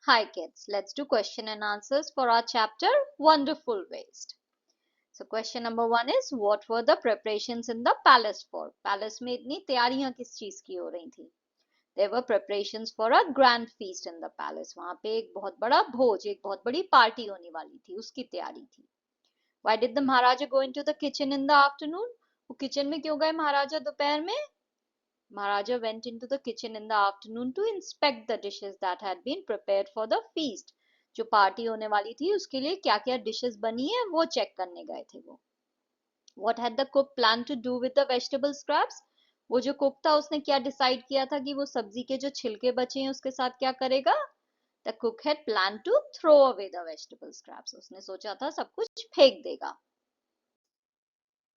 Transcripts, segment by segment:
Hi kids, let's do question and answers for our chapter Wonderful Waste. So question number 1 is what were the preparations in the palace for? Palace में इतनी तैयारियां किस चीज की हो रही थी? There were preparations for a grand feast in the palace. वहां पे एक बहुत बड़ा भोज, एक बहुत बड़ी पार्टी होने वाली थी, उसकी तैयारी थी. Why did the Maharaja go into the kitchen in the afternoon? वो किचन में क्यों गए महाराजा दोपहर में? Maharaja went into the kitchen in the afternoon to inspect the dishes that had been prepared for the feast. जो party होने वाली थी उसके लिए क्या क्या डिशेस बनी है वो चेक करने गए थे वो. What had the cook planned to do with the vegetable scraps? वो जो कुक था उसने क्या डिसाइड किया था कि वो सब्जी के जो छिलके बचे हैं उसके साथ क्या करेगा? The cook had planned to throw away the vegetable scraps. उसने सोचा था सब कुछ फेंक देगा.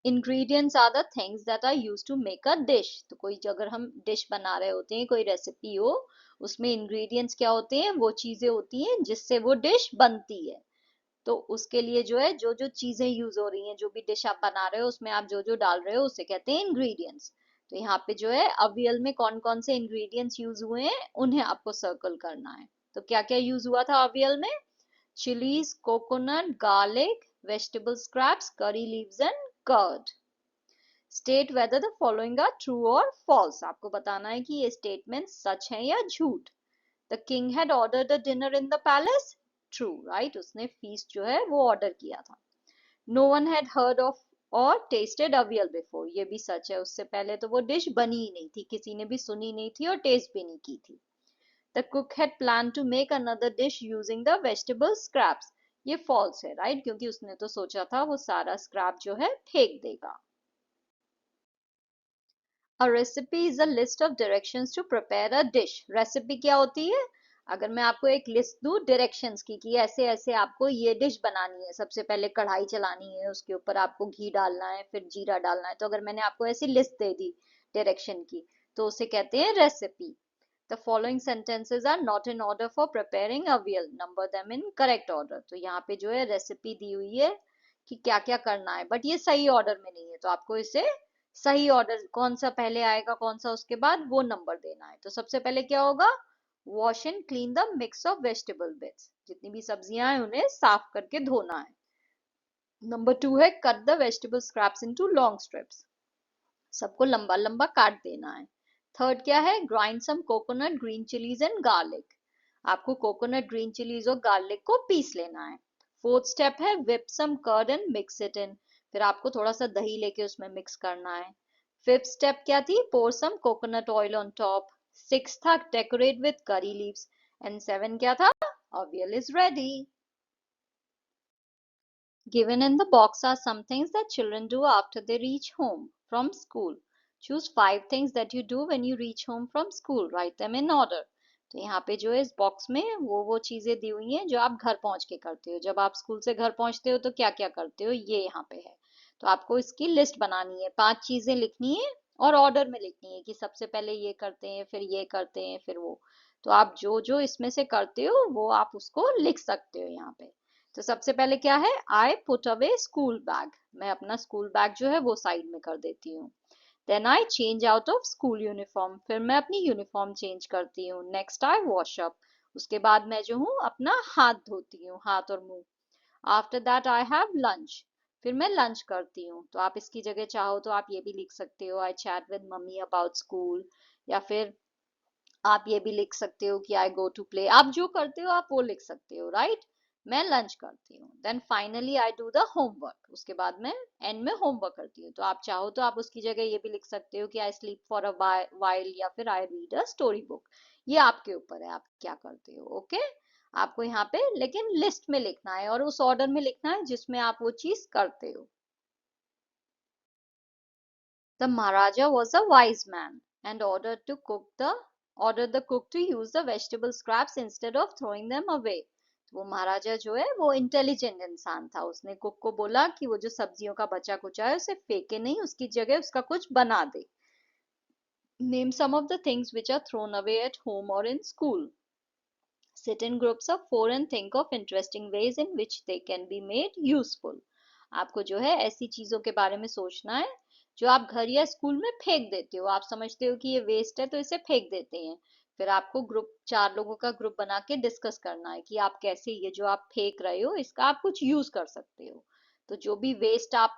Ingredients are the things that are used to make a dish. तो कोई अगर हम डिश बना रहे होते हैं, कोई रेसिपी हो, उसमें इंग्रेडिएंट्स क्या होते हैं? वो चीजें होती हैं जिससे वो डिश बनती है. तो उसके लिए जो है जो जो चीजें यूज हो रही हैं, जो भी डिश आप बना रहे हो उसमें आप जो जो डाल रहे हो उसे कहते हैं इंग्रेडिएंट्स. तो यहाँ पे जो है अवियल में कौन कौन से इंग्रेडिएंट्स यूज हुए हैं उन्हें आपको सर्कल करना है. तो क्या क्या यूज हुआ था अवियल में? Chillies, coconut, garlic, vegetable scraps, curry leaves and curd. State whether the following are true or false. आपको बताना है कि ये स्टेटमेंट सच है या झूठ. The king had ordered the dinner in the palace. True, right. उसने फीस्ट जो है वो ऑर्डर किया था. No one had heard of or tasted avial before. ये भी सच है, उससे पहले तो वो डिश बनी ही नहीं थी, किसी ने भी सुनी नहीं थी और टेस्ट भी नहीं की थी. The cook had plan to make another dish using the vegetable scraps. ये फॉल्स है, राइट, क्योंकि उसने तो सोचा था वो सारा स्क्रैप जो है फेंक देगा. A recipe is a list of directions to prepare a dish. Recipe क्या होती है? अगर मैं आपको एक लिस्ट दूं डायरेक्शंस की कि ऐसे ऐसे आपको ये डिश बनानी है, सबसे पहले कढ़ाई चलानी है, उसके ऊपर आपको घी डालना है, फिर जीरा डालना है, तो अगर मैंने आपको ऐसी लिस्ट दे दी डायरेक्शन की तो उसे कहते हैं recipe. The following sentences are not in order for preparing a meal. Number them in correct order. तो यहाँ पे जो है रेसिपी दी हुई है कि क्या क्या करना है, बट ये सही ऑर्डर में नहीं है, तो आपको इसे सही ऑर्डर कौन सा पहले आएगा कौन सा उसके बाद वो नंबर देना है. तो सबसे पहले क्या होगा? Wash and clean the mix of vegetable bits. जितनी भी सब्जियां हैं उन्हें साफ करके धोना है. नंबर 2 है cut the vegetable scraps into long strips. सबको लंबा लंबा काट देना है. थर्ड क्या है? Grind some coconut, green chillies and garlic. आपको कोकोनट, ग्रीन चिलीज और गार्लिक को पीस लेना है. फोर्थ स्टेप है whip some curd and mix it in. फिर आपको थोड़ा सा दही लेके उसमें मिक्स करना है. फिफ्थ स्टेप क्या थी? pour some coconut oil on top. Six था decorate with curry leaves. And seven क्या था? Avial is ready. Given in the box are some things that children do after they reach home from school. Choose 5 things that you do when you reach home from school. Write them in order. तो यहाँ पे जो है इस box में वो चीजें दी हुई हैं जो आप घर पहुंच के करते हो. जब आप स्कूल से घर पहुंचते हो तो क्या क्या करते हो ये यहाँ पे है. तो आपको इसकी लिस्ट बनानी है, 5 चीजें लिखनी है और ऑर्डर में लिखनी है कि सबसे पहले ये करते हैं, फिर ये करते हैं, फिर वो. तो आप जो जो इसमें से करते हो वो आप उसको लिख सकते हो यहाँ पे. तो सबसे पहले क्या है? I put away school bag. मैं अपना स्कूल बैग जो है वो साइड में कर देती हूँ. Then I change out of school uniform. फिर मैं अपनी यूनिफॉर्म चेंज करती हूँ. Next I wash up. उसके बाद मैं जो हूँ अपना हाथ धोती हूँ, हाथ और मुंह. After that I have lunch. फिर मैं लंच करती हूँ. तो आप इसकी जगह चाहो तो आप ये भी लिख सकते हो आई chat with mummy about school, या फिर आप ये भी लिख सकते हो कि आई गो टू प्ले. आप जो करते हो आप वो लिख सकते हो, राइट. मैं लंच करती हूँ. Then finally I do the homework. उसके बाद मैं एंड में होमवर्क करती हूँ. तो आप चाहो तो आप उसकी जगह ये भी लिख सकते हो कि I sleep for a while, या फिर I read a story book. ये आपके ऊपर है आप क्या करते हो. ओके आपको यहाँ पे लेकिन लिस्ट में लिखना है और उस ऑर्डर में लिखना है जिसमें आप वो चीज करते हो. The Maharaja was a wise man and ordered the cook to use the vegetable scraps instead of throwing them away. तो वो महाराजा जो है वो इंटेलिजेंट इंसान था. उसने कुक को बोला कि वो जो सब्जियों का बचा कुचा है उसे फेंके नहीं, उसकी जगह उसका कुछ बना दे. Name some of the things which are thrown away at home or in school. Sit in groups of 4 and think of interesting ways in which they can be made useful. आपको जो है ऐसी चीजों के बारे में सोचना है जो आप घर या स्कूल में फेंक देते हो. आप समझते हो कि ये वेस्ट है तो इसे फेंक देते हैं. फिर आपको ग्रुप 4 लोगों का ग्रुप बना के डिस्कस करना है कि आप कैसे ये जो आप फेंक रहे हो इसका आप कुछ यूज कर सकते हो। तो जो भी वेस्ट आप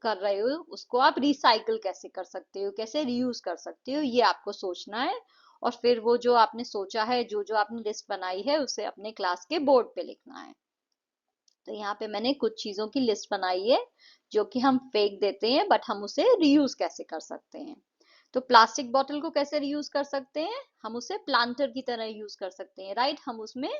कर रहे हो उसको आप रिसाइकल कैसे कर सकते हो, कैसे रीयूज कर सकते हो, ये आपको सोचना है। और फिर वो जो आपने सोचा है, जो जो आपने लिस्ट बनाई है, उसे अपने क्लास के बोर्ड पे लिखना है। तो यहाँ पे मैंने कुछ चीजों की लिस्ट बनाई है जो कि हम फेंक देते हैं बट हम उसे रीयूज कैसे कर सकते हैं। तो प्लास्टिक बॉटल को कैसे रीयूज कर सकते हैं, हम उसे प्लांटर की तरह यूज कर सकते हैं, राइट। हम उसमें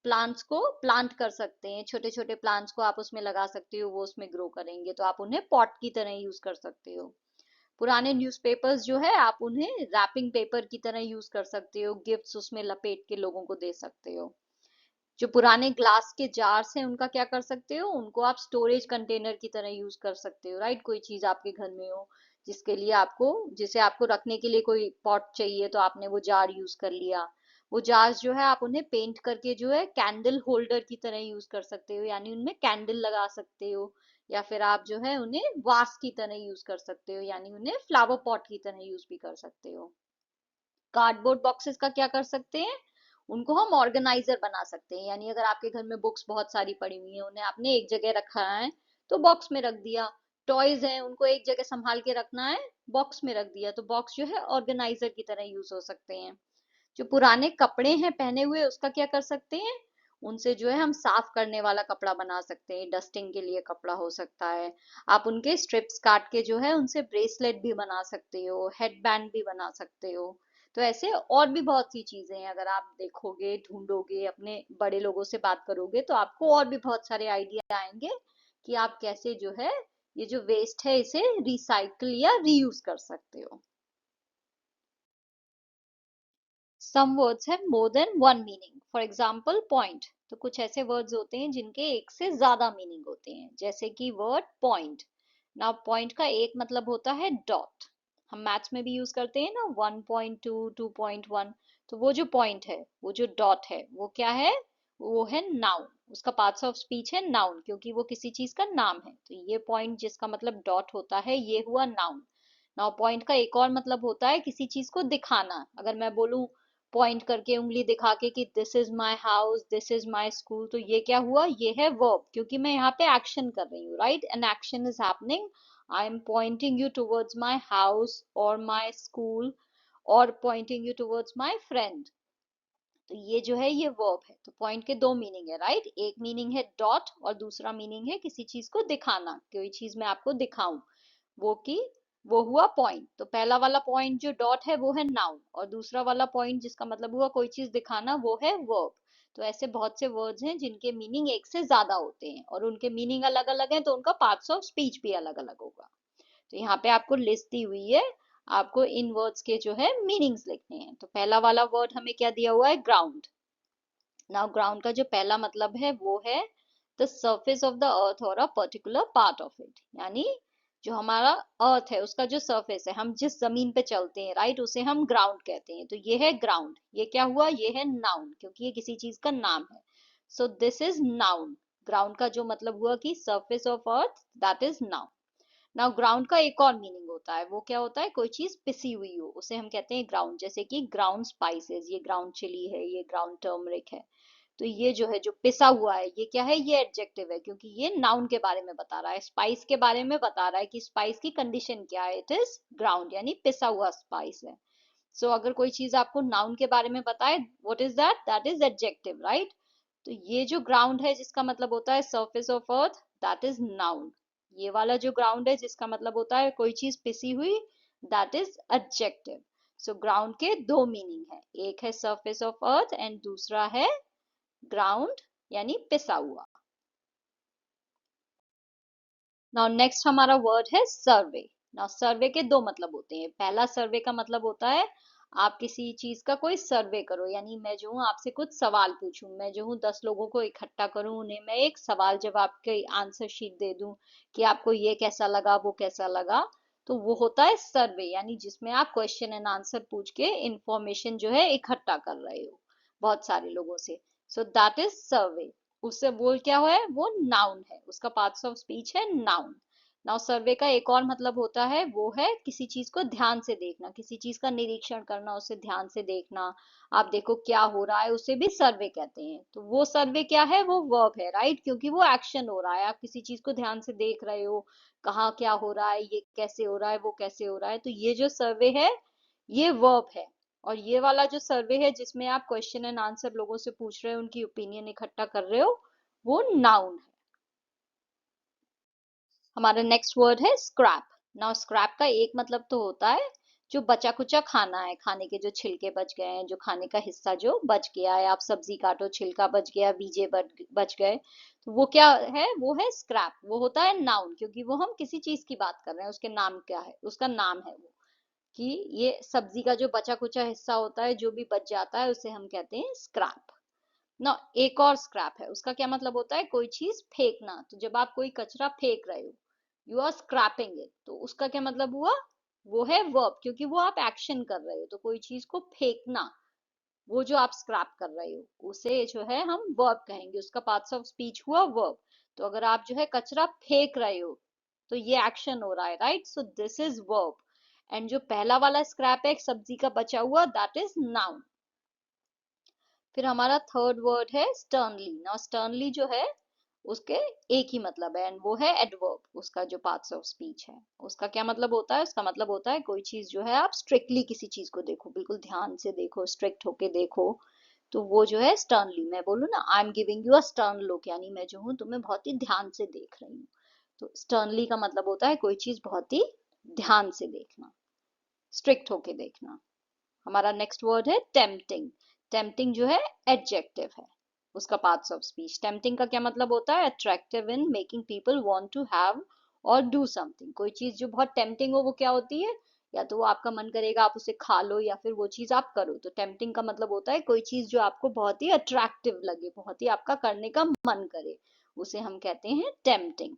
प्लांट्स को प्लांट कर सकते हैं, छोटे छोटे प्लांट्स को आप उसमें लगा सकते हो, वो उसमें ग्रो करेंगे, तो आप उन्हें पॉट की तरह यूज कर सकते हो। पुराने न्यूज़पेपर्स जो है आप उन्हें रैपिंग पेपर की तरह यूज कर सकते हो, गिफ्ट्स उसमें लपेट के लोगों को दे सकते हो। जो पुराने ग्लास के जार्स हैं उनका क्या कर सकते हो, उनको आप स्टोरेज कंटेनर की तरह यूज कर सकते हो, राइट। कोई चीज आपके घर में हो जिसके लिए आपको, जिसे आपको रखने के लिए कोई पॉट चाहिए, तो आपने वो जार यूज कर लिया। वो जार्स जो है आप उन्हें पेंट करके जो है कैंडल होल्डर की तरह यूज कर सकते हो, यानी उनमें कैंडल लगा सकते हो। या फिर आप जो है उन्हें वास की तरह यूज कर सकते हो, यानी उन्हें फ्लावर पॉट की तरह यूज भी कर सकते हो। कार्डबोर्ड बॉक्सेस का क्या कर सकते हैं, उनको हम ऑर्गेनाइजर बना सकते हैं, यानी अगर आपके घर में बुक्स बहुत सारी पड़ी हुई हैं, उन्हें आपने एक जगह रखा है तो बॉक्स में रख दिया। टॉयज हैं, उनको एक जगह संभाल के रखना है, बॉक्स में रख दिया, तो बॉक्स जो है ऑर्गेनाइजर की तरह यूज हो सकते हैं। जो पुराने कपड़े हैं पहने हुए, उसका क्या कर सकते हैं, उनसे जो है हम साफ करने वाला कपड़ा बना सकते हैं, डस्टिंग के लिए कपड़ा हो सकता है। आप उनके स्ट्रिप्स काट के जो है उनसे ब्रेसलेट भी बना सकते हो, हेड बैंड भी बना सकते हो। तो ऐसे और भी बहुत सी चीजें हैं, अगर आप देखोगे, ढूंढोगे, अपने बड़े लोगों से बात करोगे, तो आपको और भी बहुत सारे आइडिया आएंगे कि आप कैसे जो है ये जो वेस्ट है इसे रिसाइकल या रीयूज कर सकते हो। Some words have more than one meaning. For example, point. तो कुछ ऐसे words होते हैं जिनके एक से ज्यादा मीनिंग होते हैं, जैसे कि वर्ड point. Now point का एक मतलब होता है dot. हम मैथ्स में भी यूज करते हैं ना, 1.2, 2.1। तो वो जो point है, वो जो dot है, वो क्या है, वो है noun। उसका पार्ट्स ऑफ स्पीच है noun, क्योंकि वो किसी चीज का नाम है। तो ये point जिसका मतलब dot होता है, ये हुआ noun। नाउ पॉइंट का एक और मतलब होता है किसी चीज को दिखाना। अगर मैं बोलूं पॉइंट करके, उंगली दिखा के कि this is my house, this is my school, तो ये क्या हुआ, ये है वर्ब, क्योंकि मैं यहाँ पे एक्शन कर रही हूँ, right. An action is happening, I am pointing you towards my house और माई स्कूल, और pointing you towards my friend. तो ये जो है ये वर्ब है। तो पॉइंट के दो मीनिंग है, राइट। एक मीनिंग है डॉट और दूसरा मीनिंग है किसी चीज को दिखाना, कोई चीज मैं आपको दिखाऊं, वो की वो हुआ पॉइंट। तो पहला वाला पॉइंट जो डॉट है वो है नाउन, और दूसरा वाला पॉइंट जिसका मतलब हुआ कोई चीज दिखाना, वो है वर्ब। तो ऐसे बहुत से वर्ड्स हैं जिनके मीनिंग एक से ज्यादा होते हैं, और उनके मीनिंग अलग अलग हैं, तो उनका पार्ट्स ऑफ स्पीच भी अलग अलग होगा। तो यहाँ पे आपको लिस्ट दी हुई है, आपको इन वर्ड्स के जो है मीनिंग्स लिखने हैं। तो पहला वाला वर्ड हमें क्या दिया हुआ है, ग्राउंड। नाउ ग्राउंड का जो पहला मतलब है वो है the surface of the earth और a particular part of it, यानी जो हमारा अर्थ है उसका जो सरफेस है, हम जिस जमीन पे चलते हैं, राइट, उसे हम ग्राउंड कहते हैं। तो ये है ग्राउंड। ये क्या हुआ, ये है नाउन, क्योंकि ये किसी चीज का नाम है। So this is noun. Ground का जो मतलब हुआ कि surface of earth, that is noun. Now ground का एक और मीनिंग होता है, वो क्या होता है, कोई चीज पिसी हुई हो उसे हम कहते हैं ग्राउंड, जैसे कि ग्राउंड स्पाइसेस, ये ग्राउंड चिली है, ये ग्राउंड टर्मरिक है। तो ये जो है जो पिसा हुआ है, ये क्या है, ये एडजेक्टिव है, क्योंकि ये नाउन के बारे में बता रहा है, स्पाइस के बारे में बता रहा है कि स्पाइस की कंडीशन क्या है, इट इज ग्राउंड, यानी पिसा हुआ स्पाइस है। सो अगर कोई चीज आपको नाउन के बारे में बताए, what is that, that is adjective, right. तो ये जो ग्राउंड है जिसका मतलब होता है surface of earth, that is noun. ये वाला जो ग्राउंड है जिसका मतलब होता है कोई चीज पिसी हुई, that is adjective. So ground के दो मीनिंग है, एक है सरफेस ऑफ अर्थ एंड दूसरा है ग्राउंड, यानी पिसा हुआ। नाउ नेक्स्ट हमारा वर्ड है सर्वे। नाउ सर्वे के दो मतलब होते हैं। पहला सर्वे का मतलब होता है आप किसी चीज का कोई सर्वे करो, यानी मैं जो हूँ आपसे कुछ सवाल पूछूं, मैं जो हूँ 10 लोगों को इकट्ठा करूं, उन्हें मैं एक सवाल जवाब के आंसर शीट दे दूं कि आपको ये कैसा लगा, वो कैसा लगा। तो वो होता है सर्वे, यानी जिसमें आप क्वेश्चन एंड आंसर पूछ के इंफॉर्मेशन जो है इकट्ठा कर रहे हो बहुत सारे लोगों से। सो दैट इज सर्वे। उससे वो क्या है, वो नाउन है, उसका पार्ट्स ऑफ स्पीच है नाउन। नाउ सर्वे का एक और मतलब होता है, वो है किसी चीज को ध्यान से देखना, किसी चीज का निरीक्षण करना, उसे ध्यान से देखना। आप देखो क्या हो रहा है, उसे भी सर्वे कहते हैं। तो वो सर्वे क्या है, वो वर्ब है, राइट, क्योंकि वो एक्शन हो रहा है, आप किसी चीज को ध्यान से देख रहे हो, कहाँ क्या हो रहा है, ये कैसे हो रहा है, वो कैसे हो रहा है। तो ये जो सर्वे है ये वर्ब है। और ये वाला जो सर्वे है जिसमें आप क्वेश्चन एंड आंसर लोगों से पूछ रहे हो, उनकी ओपिनियन इकट्ठा कर रहे हो, वो नाउन है। हमारा नेक्स्ट वर्ड है स्क्रैप। नाउ स्क्रैप का एक मतलब तो होता है जो बचा कुचा खाना है, खाने के जो छिलके बच गए हैं, जो खाने का हिस्सा जो बच गया है, आप सब्जी काटो छिलका बच गया, बीजे बच गए, तो वो क्या है, वो है स्क्रैप। वो होता है नाउन, क्योंकि वो हम किसी चीज की बात कर रहे हैं, उसके नाम क्या है, उसका नाम है वो, कि ये सब्जी का जो बचा कुचा हिस्सा होता है, जो भी बच जाता है, उसे हम कहते हैं स्क्रैप ना। एक और स्क्रैप है, उसका क्या मतलब होता है, कोई चीज फेंकना। तो जब आप कोई कचरा फेंक रहे हो, यू आर स्क्रैपिंग इट, तो उसका क्या मतलब हुआ, वो है वर्ब, क्योंकि वो आप एक्शन कर रहे हो। तो कोई चीज को फेंकना, वो जो आप स्क्रैप कर रहे हो, उसे जो है हम वर्ब कहेंगे, उसका पार्ट्स ऑफ स्पीच हुआ वर्ब। तो अगर आप जो है कचरा फेंक रहे हो, तो ये एक्शन हो रहा है, right, so this is verb. And जो पहला वाला स्क्रैप है एक सब्जी का बचा हुआ, दैट इज नाउन। फिर हमारा थर्ड वर्ड है स्टर्नली। नाउ स्टर्नली जो है उसके एक ही मतलब है, एंड वो है एडवर्ब। उसका जो पार्ट्स ऑफ स्पीच है, उसका क्या मतलब होता है, उसका मतलब होता है कोई चीज जो है आप स्ट्रिक्टली किसी चीज को देखो, बिल्कुल ध्यान से देखो, स्ट्रिक्ट होके देखो, तो वो जो है स्टर्नली। मैं बोलूँ ना, I am giving you a stern look, यानी मैं जो हूँ तुम्हें बहुत ही ध्यान से देख रही हूँ। तो स्टर्नली का मतलब होता है कोई चीज बहुत ही ध्यान से देखना, स्ट्रिक्ट होके देखना। हमारा नेक्स्ट वर्ड है टेम्पटिंग। टेम्पटिंग जो है एडजेक्टिव है, उसका पार्ट्स ऑफ स्पीच। टेम्पटिंग का क्या मतलब होता है, attractive in making people want to have और डू समथिंग। कोई चीज जो बहुत टेम्पटिंग हो वो क्या होती है, या तो वो आपका मन करेगा आप उसे खा लो, या फिर वो चीज आप करो। तो टेम्पटिंग का मतलब होता है कोई चीज जो आपको बहुत ही अट्रैक्टिव लगे, बहुत ही आपका करने का मन करे, उसे हम कहते हैं tempting.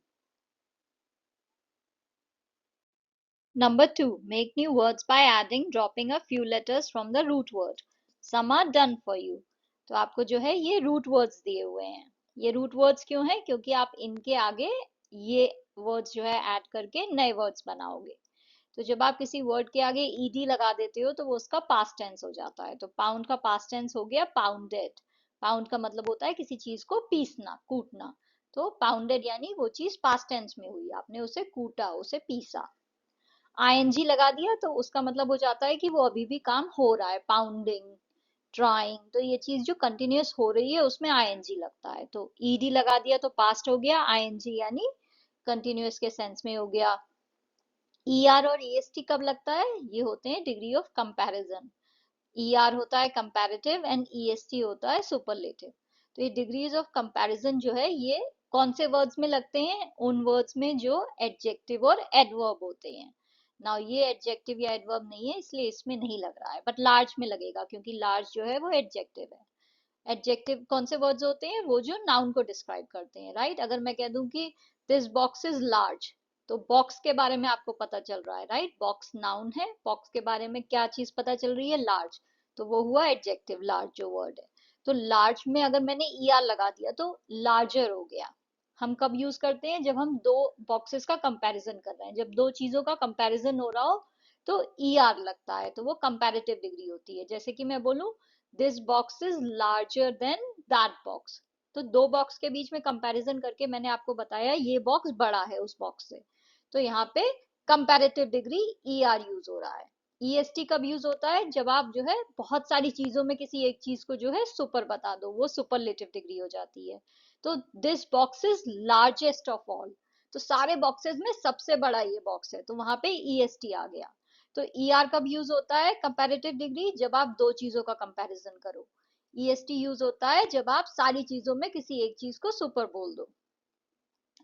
Number two, make new words by adding, dropping a few letters from the root word. Some are done for you. तो आपको जो है ये रूट वर्ड्स दिए हुए हैं। ये रूट वर्ड्स क्यों है, क्योंकि आप इनके आगे ये वर्ड्स जो है ऐड करके नए वर्ड्स बनाओगे। तो जब आप किसी वर्ड के आगे ईडी लगा देते हो, तो वो उसका पास्ट टेंस हो जाता है। तो पाउंड का पास्ट टेंस हो गया पाउंडेड। पाउंड का मतलब होता है किसी चीज को पीसना, कूटना। तो पाउंडेड यानी वो चीज पास्ट टेंस में हुई, आपने उसे कूटा, उसे पीसा। आईएनजी लगा दिया तो उसका मतलब हो जाता है कि वो अभी भी काम हो रहा है, पाउंडिंग, ट्राइंग। तो ये चीज जो कंटिन्यूअस हो रही है उसमें आईएनजी लगता है। तो ईडी लगा दिया तो पास्ट हो गया, आईएनजी यानी कंटिन्यूअस के सेंस में हो गया। ईआर और ईएसटी कब लगता है, ये होते हैं डिग्री ऑफ कंपैरिजन। ईआर होता है कंपैरेटिव एंड ईएसटी होता है सुपरलेटिव। तो ये डिग्रीज ऑफ कंपैरिजन जो है ये कौन से वर्ड्स में लगते हैं, उन वर्ड्स में जो एडजेक्टिव और एडवर्ब होते हैं। नाउ ये एडजेक्टिव या एडवर्ब नहीं है, इसलिए इसमें नहीं लग रहा है, बट लार्ज में लगेगा, क्योंकि लार्ज जो है वो एडजेक्टिव है। एडजेक्टिव कौन से वर्ड्स होते हैं, वो जो नाउन को डिस्क्राइब करते हैं, राइट। अगर मैं कह दूं कि दिस बॉक्स इज लार्ज, तो बॉक्स के बारे में आपको पता चल रहा है, राइट। बॉक्स नाउन है, बॉक्स के बारे में क्या चीज पता चल रही है, लार्ज। तो वो हुआ एडजेक्टिव, लार्ज जो वर्ड है। तो लार्ज में अगर मैंने ईआर लगा दिया तो लार्जर हो गया। हम कब यूज करते हैं, जब हम दो बॉक्सेस का कंपैरिजन कर रहे हैं, जब दो चीजों का कंपैरिजन हो रहा हो, तो ईआर लगता है, तो वो कंपैरेटिव डिग्री होती है। जैसे कि मैं बोलूं this box is larger than that box, तो दो बॉक्स के बीच में कंपैरिजन करके मैंने आपको बताया ये बॉक्स बड़ा है उस बॉक्स से। तो यहाँ पे कंपैरेटिव डिग्री ईआर यूज हो रहा है। ईएसटी कब यूज होता है, जब आप जो है बहुत सारी चीजों में किसी एक चीज को जो है सुपर बता दो, वो सुपरलेटिव डिग्री हो जाती है। तो this box is largest of all, तो सारे बॉक्सेस में सबसे बड़ा ये बॉक्स है, तो वहां पे ईएसटी आ गया। तो ईआर कब यूज होता है कंपैरेटिव डिग्री, जब आप दो चीजों का कंपैरिजन करो। ईएसटी यूज होता है जब आप सारी चीजों में किसी एक चीज को सुपर बोल दो।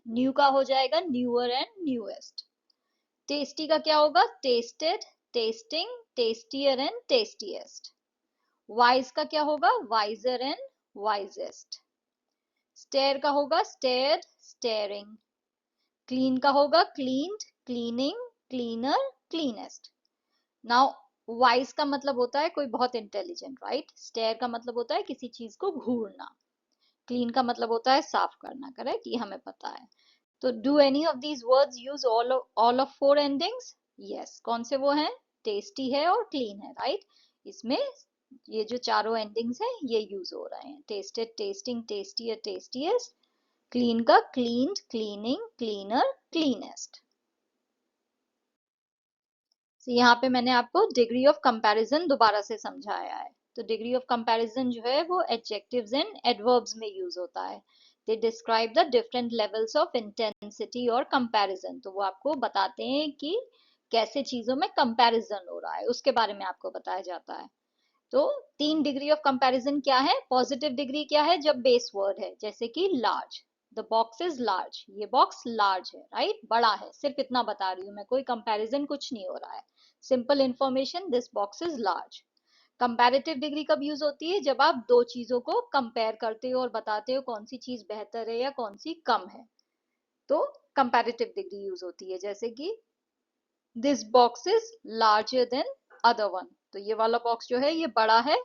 न्यू का हो जाएगा न्यूअर एंड न्यूएस्ट। टेस्टी का क्या होगा, tested, testing, tastier and tastiest. Wise का क्या होगा, वाइजर एंड वाइजेस्ट। स्टेयर का होगा स्टेयर्ड, स्टेयरिंग। क्लीन का होगा cleaned, cleaning, cleaner, cleanest. Now wise का मतलब होता है कोई बहुत इंटेलिजेंट, राइट। स्टेयर का मतलब होता है किसी चीज को घूरना। क्लीन का मतलब होता है साफ करना, करेक्ट, ये हमें पता है। तो do any of these words use all of four endings? Yes, कौन से वो हैं? टेस्टी है और क्लीन है, राइट? इसमें ये जो चारों एंडिंग्स हैं ये यूज हो रहे हैं, tested, testing, tastier, tastiest, clean का क्लीन्ड, क्लीनिंग, क्लीनर, क्लीनेस्ट। यहाँ पे मैंने आपको डिग्री ऑफ कंपैरिजन दोबारा से समझाया है। तो डिग्री ऑफ कंपैरिजन जो है वो एडजेक्टिव्स एंड एडवर्ब्स में यूज होता है। They describe the different levels of intensity और कंपैरिजन। तो वो आपको बताते हैं कि कैसे चीजों में कंपैरिजन हो रहा है, उसके बारे में आपको बताया जाता है। तो 3 डिग्री ऑफ कंपैरिजन क्या है? पॉजिटिव डिग्री क्या है? जब बेस वर्ड है, जैसे कि large, the box is large, ये बॉक्स लार्ज है, राइट, बड़ा है, सिर्फ इतना बता रही हूँ मैं, कोई कंपैरिजन कुछ नहीं हो रहा है, simple information, this box is large. Comparative degree कब यूज होती है? जब आप दो चीजों को कंपेयर करते हो और बताते हो कौन सी चीज बेहतर है या कौन सी कम है, तो कंपैरेटिव डिग्री यूज होती है, जैसे कि this box is larger than other one, तो ये वाला बॉक्स जो है ये बड़ा है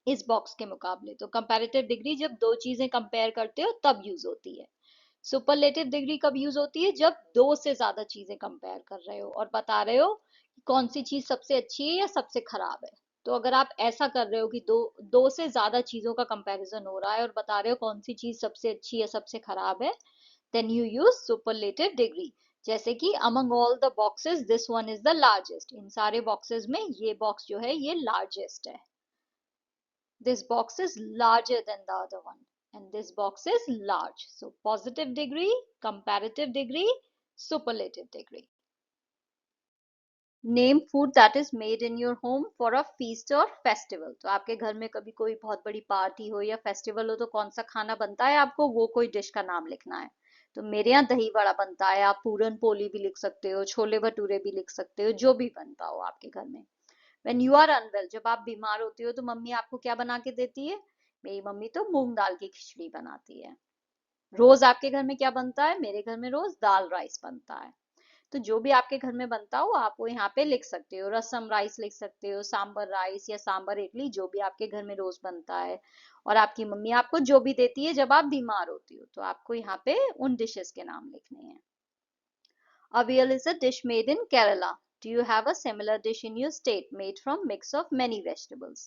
इस बॉक्स के मुकाबले। तो कंपैरेटिव डिग्री जब दो चीजें कंपेयर करते हो तब यूज होती है। सुपरलेटिव डिग्री कब यूज होती है? जब दो से ज्यादा चीजें कंपेयर कर रहे हो और बता रहे हो कि कौन सी चीज सबसे अच्छी है या सबसे खराब है। तो अगर आप ऐसा कर रहे हो कि दो दो से ज्यादा चीजों का कंपैरिजन हो रहा है और बता रहे हो कौन सी चीज सबसे अच्छी या सबसे खराब है, then you use superlative degree. जैसे कि among all the boxes this one is the largest, इन सारे बॉक्सेस में ये बॉक्स जो है ये लार्जेस्ट है। This box is larger than the other one, and this box is large. So positive degree, comparative degree, superlative degree. Name food that is made in your home for a feast or festival. तो आपके घर में कभी कोई बहुत बड़ी party हो या फेस्टिवल हो तो कौन सा खाना बनता है, आपको वो कोई डिश का नाम लिखना है। तो मेरे यहाँ दही वड़ा बनता है, आप पूरन पोली भी लिख सकते हो, छोले भटूरे भी लिख सकते हो, जो भी बनता हो आपके घर में। When you are unwell, जब आप बीमार होती हो तो मम्मी आपको क्या बना के देती है? मेरी मम्मी तो मूंग दाल की खिचड़ी बनाती है। रोज आपके घर में क्या बनता है? मेरे घर में रोज दाल राइस बनता है। तो जो भी आपके घर में बनता हो आप वो यहाँ पे लिख सकते हो, रसम राइस लिख सकते हो, सांबर राइस या सांबर इडली, जो भी आपके घर में रोज बनता है और आपकी मम्मी आपको जो भी देती है जब आप बीमार होती हो, तो आपको यहाँ पे उन डिशेस के नाम लिखने हैं। Avial is a dish made in Kerala. Do you have a similar dish in your state made from mix of many vegetables?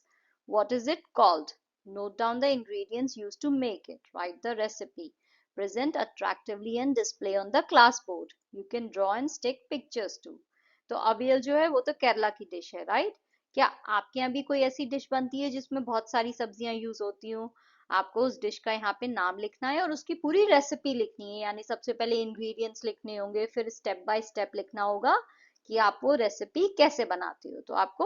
What is it called? Note down the ingredients used to make it. Write the recipe. Present attractively and display on the class board. You can draw and stick pictures too. तो अवियल जो है वो तो केरला की dish है, right? क्या आपके यहाँ भी कोई ऐसी डिश बनती है जिसमें बहुत सारी सब्जियां यूज होती हो? आपको उस डिश का यहाँ पे नाम लिखना है और उसकी पूरी रेसिपी लिखनी है, यानी सबसे पहले इंग्रेडिएंट्स लिखने होंगे, फिर स्टेप बाय स्टेप लिखना होगा कि आप वो रेसिपी कैसे बनाते हो। तो आपको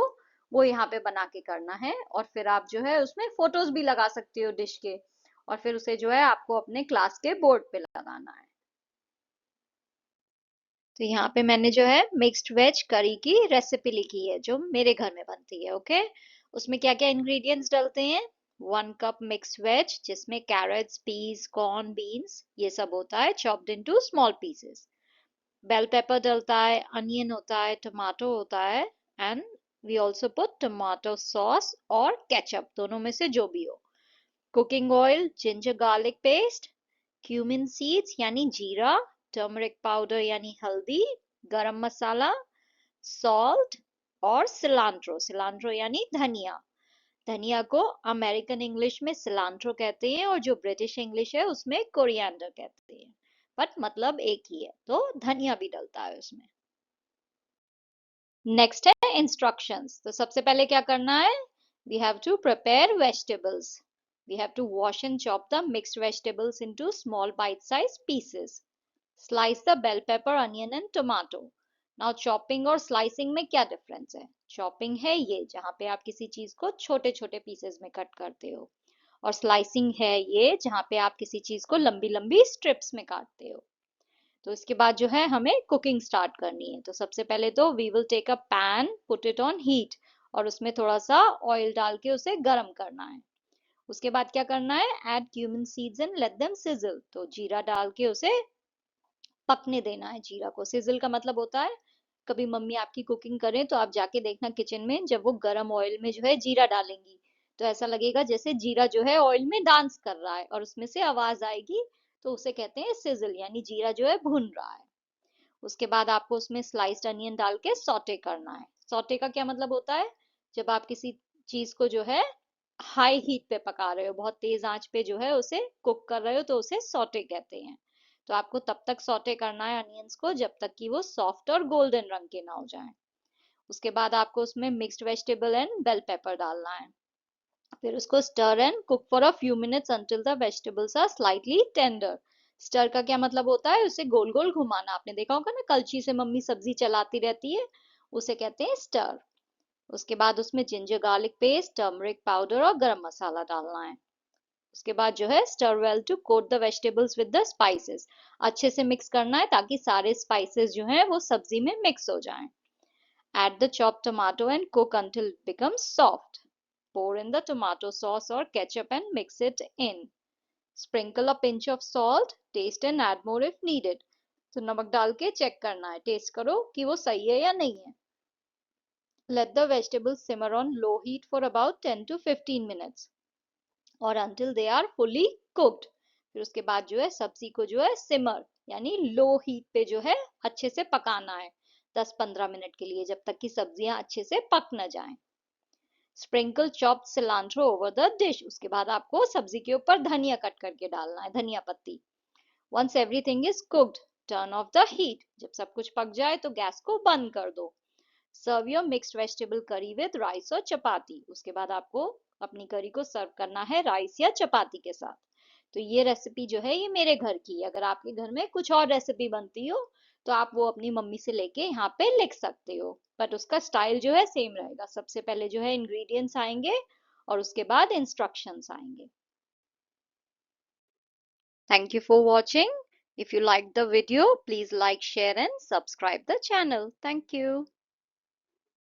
वो यहाँ पे बना के करना है और फिर आप जो है उसमें फोटोज भी लगा सकते हो डिश के, और फिर उसे जो है आपको अपने क्लास के बोर्ड पे लगाना है। तो यहाँ पे मैंने जो है मिक्स्ड वेज करी की रेसिपी लिखी है जो मेरे घर में बनती है, ओके। उसमें क्या क्या इंग्रेडिएंट्स डलते हैं? 1 कप मिक्स वेज जिसमें कैरेट्स, पीस, कॉर्न, बीन्स ये सब होता है, chopped into small pieces. Bell pepper डलता है, अनियन होता है, टमाटो होता है, and we also put tomato sauce और केचप, दोनों में से जो भी हो। Cooking oil, ginger garlic paste, cumin seeds यानी जीरा, टर्मरिक पाउडर यानी हल्दी, गरम मसाला, सॉल्ट और सिलांट्रो, सिलांट्रो यानी धनिया। धनिया को अमेरिकन इंग्लिश में सिलांट्रो कहते हैं और जो ब्रिटिश इंग्लिश है उसमें कोरिएंडर कहते हैं, बट मतलब एक ही है, तो धनिया भी डलता है उसमें। नेक्स्ट है इंस्ट्रक्शंस। तो सबसे पहले क्या करना है? We have to prepare vegetables. We have to wash and chop the mixed vegetables into small bite size pieces. Slice the bell pepper, onion and tomato. Now chopping और स्लाइसिंग में क्या डिफरेंस है? चॉपिंग है ये जहाँ पे आप किसी चीज को छोटे छोटे पीसेस में कट करते हो, और स्लाइसिंग है ये जहाँ पे आप किसी चीज को लंबी लंबी स्ट्रिप्स में काटते हो। तो इसके बाद जो है हमें कुकिंग स्टार्ट करनी है। तो सबसे पहले तो we will take a pan, put it on heat, और उसमें थोड़ा सा ऑयल डाल के उसे गर्म करना है। उसके बाद क्या करना है? Add cumin seeds and let them sizzle. तो जीरा डाल के उसे पकने देना है। जीरा को, सिजल का मतलब होता है, कभी मम्मी आपकी कुकिंग करें तो आप जाके देखना किचन में, जब वो गरम ऑयल में जो है जीरा डालेंगी तो ऐसा लगेगा जैसे जीरा जो है ऑयल में डांस कर रहा है और उसमें से आवाज आएगी, तो उसे कहते हैं सिजल, यानी जीरा जो है भुन रहा है। उसके बाद आपको उसमें स्लाइस्ड अनियन डाल के सॉटे करना है। सॉटे का क्या मतलब होता है, जब आप किसी चीज को जो है हाई हीट पे पका रहे हो, बहुत तेज आंच पे जो है उसे कुक कर रहे हो, तो उसे सॉटे कहते हैं। तो आपको तब तक सॉटे करना है अनियंस को जब तक कि वो सॉफ्ट और गोल्डन रंग के ना हो जाएं। उसके बाद आपको उसमें mixed vegetable and bell pepper डालना है। फिर उसको stir and cook for a few minutes until the vegetables are slightly tender. Stir का क्या मतलब होता है, उसे गोल गोल घुमाना। आपने देखा होगा ना, कलछी से मम्मी सब्जी चलाती रहती है, उसे कहते हैं स्टर। उसके बाद उसमें ginger garlic paste, turmeric powder और गरम मसाला डालना है। उसके बाद जो है stir well to coat the vegetables with the spices. अच्छे से मिक्स करना है ताकि सारे स्पाइसेस जो हैं वो सब्जी में मिक्स हो जाएं। Add the chopped tomato and cook until it becomes soft. Pour in the tomato sauce or ketchup and mix it in. Sprinkle a pinch of salt, taste and add more if needed. तो नमक डाल के check करना है, test करो कि वो सही है या नहीं है। Let the vegetables simmer on low heat for about 10 to 15 minutes or until they are fully cooked. फिर उसके बाद जो है सब्जी को जो है सिमर यानी लो हीट पे जो है अच्छे से पकाना है 10-15 मिनट के लिए, जब तक कि सब्जियां अच्छे से पक न जाएं। Sprinkle chopped cilantro over the dish. उसके बाद आपको सब्जी के ऊपर धनिया कट करके डालना है, धनिया पत्ती। Once everything is cooked, turn off the heat. जब सब कुछ पक जाए तो गैस को बंद कर दो। Serve your mixed vegetable curry with rice और चपाती। उसके बाद आपको अपनी करी को सर्व करना है राइस या चपाती के साथ। तो ये रेसिपी जो है ये मेरे घर की है। अगर आपके घर में कुछ और रेसिपी बनती हो तो आप वो अपनी मम्मी से लेके यहाँ पे लिख सकते हो, बट उसका स्टाइल जो है सेम रहेगा। सबसे पहले जो है इंग्रेडिएंट्स आएंगे और उसके बाद इंस्ट्रक्शंस आएंगे। Thank you for watching. If you liked the video, please like, share and subscribe the channel. Thank you.